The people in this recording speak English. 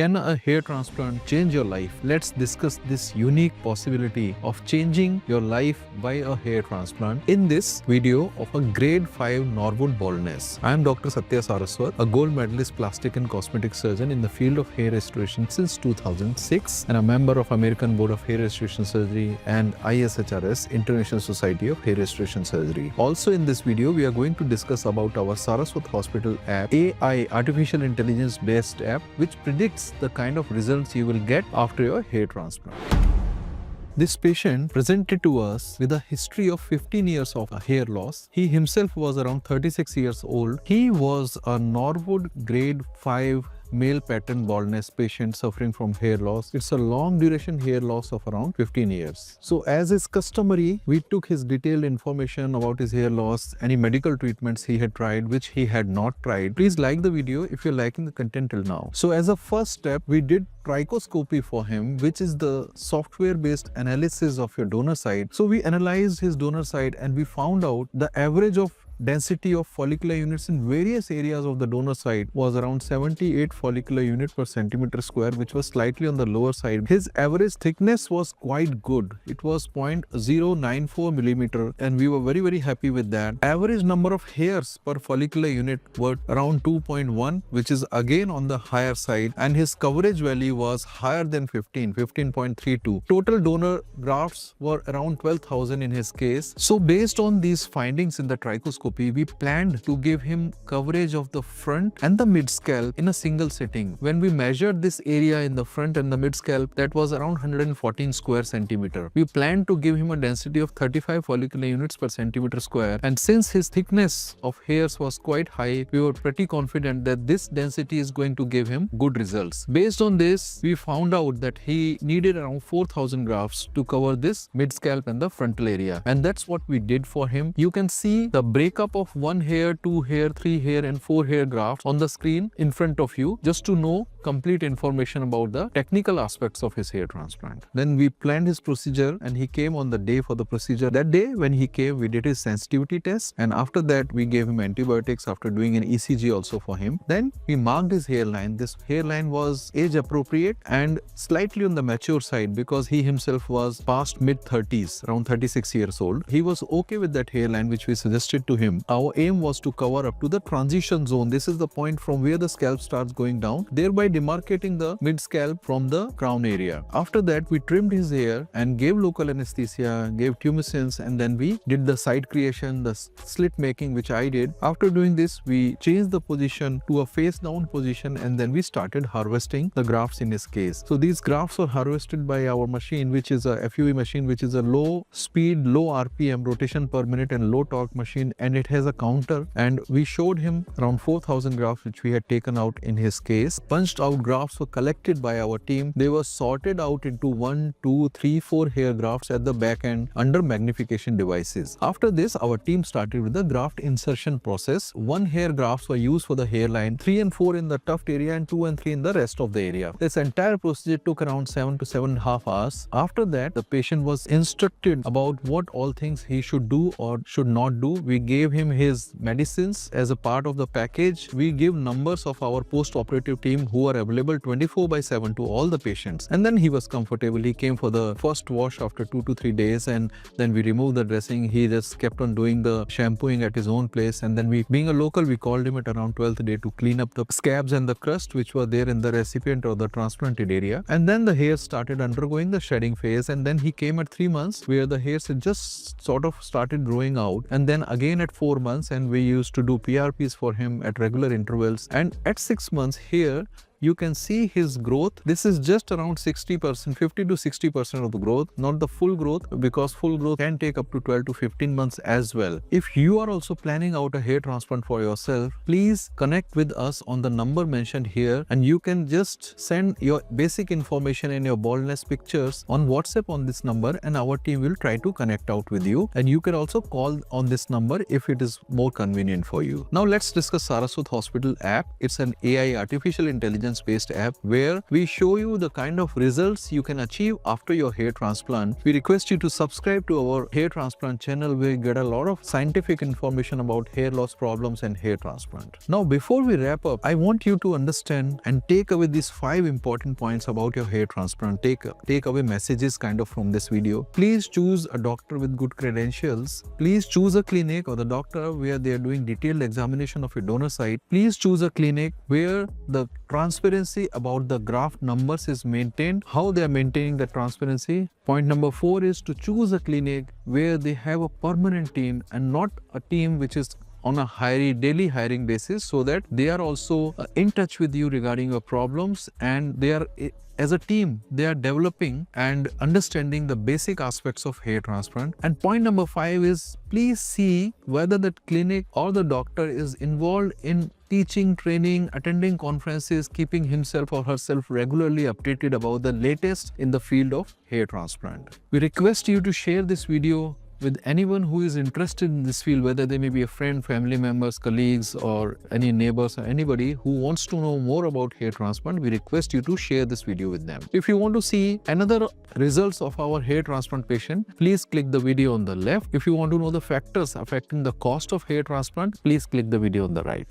Can a hair transplant change your life? Let's discuss this unique possibility of changing your life by a hair transplant in this video of a grade 5 Norwood baldness. I am Dr. Satya Saraswat, a gold medalist plastic and cosmetic surgeon in the field of hair restoration since 2006 and a member of American Board of Hair Restoration Surgery and ISHRS, International Society of Hair Restoration Surgery. Also in this video, we are going to discuss about our Saraswat Hospital App, AI, artificial intelligence based app, which predicts the kind of results you will get after your hair transplant. This patient presented to us with a history of 15 years of hair loss. He himself was around 36 years old. He was a Norwood grade 5 male pattern baldness patient suffering from hair loss. It's a long duration hair loss of around 15 years. So as is customary, we took his detailed information about his hair loss, any medical treatments he had tried, which he had not tried. Please like the video if you're liking the content till now. So as a first step, we did trichoscopy for him, which is the software based analysis of your donor site. So we analyzed his donor site and we found out the average of density of follicular units in various areas of the donor site was around 78 follicular unit per centimeter square, which was slightly on the lower side. His average thickness was quite good. It was 0.094 millimeter and we were very happy with that. Average number of hairs per follicular unit were around 2.1, which is again on the higher side, and his coverage value was higher than 15.32. Total donor grafts were around 12,000 in his case. So based on these findings in the trichoscopy, we planned to give him coverage of the front and the mid scalp in a single sitting. When we measured this area in the front and the mid scalp, that was around 114 square centimeter. We planned to give him a density of 35 follicular units per centimeter square, and since his thickness of hairs was quite high, we were pretty confident that this density is going to give him good results. Based on this, we found out that he needed around 4,000 grafts to cover this mid scalp and the frontal area, and that's what we did for him. You can see the breakup of 1 hair, 2 hair, 3 hair and 4 hair grafts on the screen in front of you, just to know complete information about the technical aspects of his hair transplant. Then we planned his procedure and he came on the day for the procedure. That day when he came, we did his sensitivity test, and after that we gave him antibiotics after doing an ECG also for him. Then we marked his hairline. This hairline was age appropriate and slightly on the mature side because he himself was past mid 30s, around 36 years old. He was okay with that hairline which we suggested to him. Our aim was to cover up to the transition zone. This is the point from where the scalp starts going down, thereby demarcating the mid scalp from the crown area. After that, we trimmed his hair and gave local anesthesia, gave tumescence, and then we did the side creation, the slit making, which I did. After doing this, we changed the position to a face down position, and then we started harvesting the grafts in his case. So these grafts were harvested by our machine, which is a FUE machine, which is a low speed, low RPM, rotation per minute and low torque machine, and it has a counter, and we showed him around 4,000 grafts which we had taken out in his case. Punched out grafts were collected by our team. They were sorted out into 1, 2, 3, 4 hair grafts at the back end under magnification devices. After this, our team started with the graft insertion process. 1 hair grafts were used for the hairline, 3 and 4 in the tuft area and 2 and 3 in the rest of the area. This entire procedure took around 7 to 7.5 hours. After that, the patient was instructed about what all things he should do or should not do. We gave him his medicines as a part of the package. We give numbers of our post-operative team who are available 24/7 to all the patients, and then he was comfortable. He came for the first wash after 2 to 3 days, and then we removed the dressing. He just kept on doing the shampooing at his own place, and then we, being a local, we called him at around 12th day to clean up the scabs and the crust which were there in the recipient or the transplanted area. And then the hair started undergoing the shedding phase, and then he came at 3 months where the hairs had just sort of started growing out, and then again at 4 months, and we used to do PRPs for him at regular intervals. And at 6 months here, you can see his growth. This is just around 60%, 50 to 60% of the growth, not the full growth, because full growth can take up to 12 to 15 months as well. If you are also planning out a hair transplant for yourself, please connect with us on the number mentioned here, and you can just send your basic information and your baldness pictures on WhatsApp on this number, and our team will try to connect out with you. And you can also call on this number if it is more convenient for you. Now let's discuss Saraswat Hospital App. It's an AI, artificial intelligence evidence-based app where we show you the kind of results you can achieve after your hair transplant. We request you to subscribe to our hair transplant channel where you get a lot of scientific information about hair loss problems and hair transplant. Now, before we wrap up, I want you to understand and take away these 5 important points about your hair transplant. Take away messages kind of from this video. Please choose a doctor with good credentials. Please choose a clinic or the doctor where they are doing detailed examination of your donor site. Please choose a clinic where the transparency about the graft numbers is maintained, how they are maintaining the transparency. Point number 4 is to choose a clinic where they have a permanent team and not a team which is on a daily hiring basis, so that they are also in touch with you regarding your problems, and they are, as a team, they are developing and understanding the basic aspects of hair transplant. And point number 5 is please see whether that clinic or the doctor is involved in teaching, training, attending conferences, keeping himself or herself regularly updated about the latest in the field of hair transplant. We request you to share this video with anyone who is interested in this field, whether they may be a friend, family members, colleagues, or any neighbors or anybody who wants to know more about hair transplant. We request you to share this video with them. If you want to see another results of our hair transplant patient, please click the video on the left. If you want to know the factors affecting the cost of hair transplant, please click the video on the right.